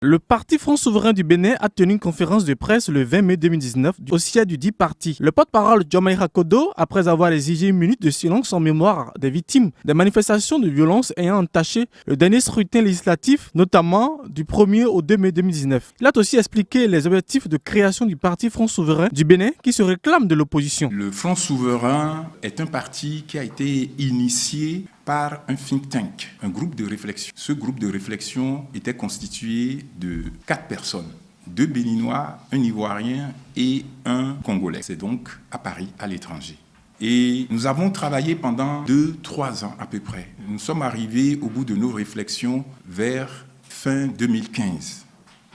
Le Parti Front Souverain du Bénin a tenu une conférence de presse le 20 mai 2019 au siège du dit parti. Le porte-parole Diomaye Kodo, après avoir exigé une minute de silence en mémoire des victimes des manifestations de violence ayant entaché le dernier scrutin législatif, notamment du 1er au 2 mai 2019. Il a aussi expliqué les objectifs de création du Parti Front Souverain du Bénin qui se réclame de l'opposition. Le Front Souverain est un parti qui a été initié par un think tank, un groupe de réflexion. Ce groupe de réflexion était constitué de 4 personnes, 2 Béninois, un Ivoirien et un Congolais. C'est donc à Paris, à l'étranger. Et nous avons travaillé pendant 2-3 ans à peu près. Nous sommes arrivés au bout de nos réflexions vers fin 2015.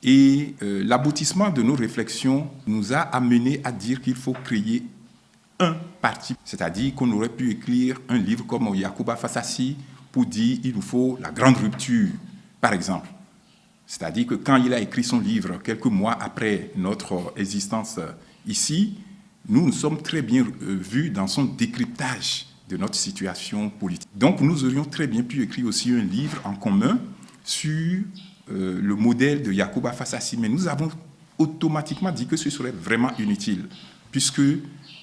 Et l'aboutissement de nos réflexions nous a amené à dire qu'il faut créer un parti, c'est-à-dire qu'on aurait pu écrire un livre comme Yacouba Fassassi pour dire il nous faut la grande rupture, par exemple. C'est-à-dire que quand il a écrit son livre, quelques mois après notre existence ici, nous nous sommes très bien vus dans son décryptage de notre situation politique. Donc nous aurions très bien pu écrire aussi un livre en commun sur le modèle de Yacouba Fassassi, mais nous avons automatiquement dit que ce serait vraiment inutile, puisque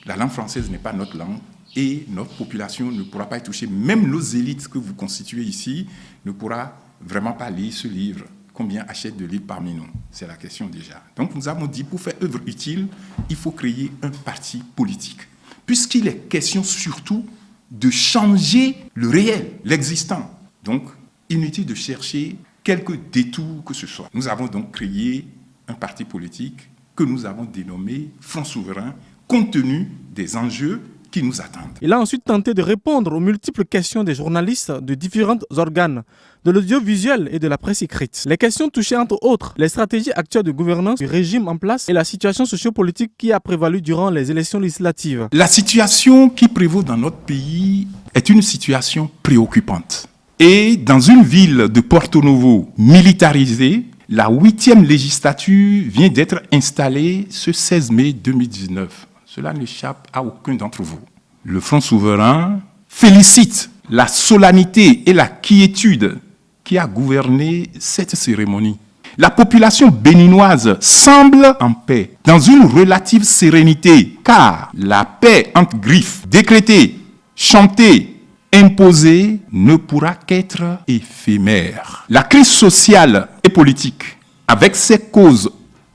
la langue française n'est pas notre langue et notre population ne pourra pas y toucher. Même nos élites que vous constituez ici ne pourra vraiment pas lire ce livre. Combien achètent de livres parmi nous? C'est la question déjà. Donc nous avons dit, pour faire œuvre utile, il faut créer un parti politique. Puisqu'il est question surtout de changer le réel, l'existant. Donc, inutile de chercher quelques détours que ce soit. Nous avons donc créé un parti politique que nous avons dénommé Front Souverain, compte tenu des enjeux qui nous attendent. Il a ensuite tenté de répondre aux multiples questions des journalistes de différents organes, de l'audiovisuel et de la presse écrite. Les questions touchaient entre autres les stratégies actuelles de gouvernance du régime en place et la situation sociopolitique qui a prévalu durant les élections législatives. La situation qui prévaut dans notre pays est une situation préoccupante. Et dans une ville de Porto Novo militarisée, la 8e législature vient d'être installée ce 16 mai 2019. Cela n'échappe à aucun d'entre vous. Le Front Souverain félicite la solennité et la quiétude qui a gouverné cette cérémonie. La population béninoise semble en paix, dans une relative sérénité, car la paix entre griffes, décrétée, chantée, imposée, ne pourra qu'être éphémère. La crise sociale et politique, avec ses causes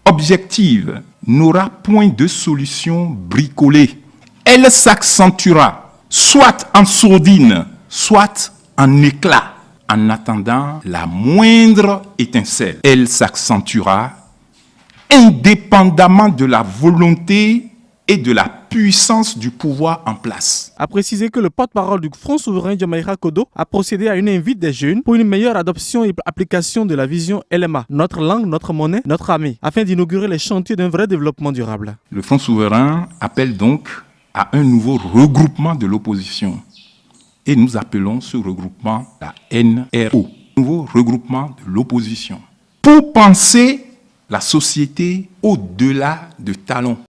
objectives, n'aura point de solution bricolée. Elle s'accentuera, soit en sourdine, soit en éclat, en attendant la moindre étincelle. Elle s'accentuera indépendamment de la volonté et de la puissance du pouvoir en place. A précisé que le porte-parole du Front Souverain Diomaye Kodo a procédé à une invite des jeunes pour une meilleure adoption et application de la vision LMA, notre langue, notre monnaie, notre armée, afin d'inaugurer les chantiers d'un vrai développement durable. Le Front Souverain appelle donc à un nouveau regroupement de l'opposition. Et nous appelons ce regroupement la NRO, nouveau regroupement de l'opposition, pour penser la société au-delà de talons.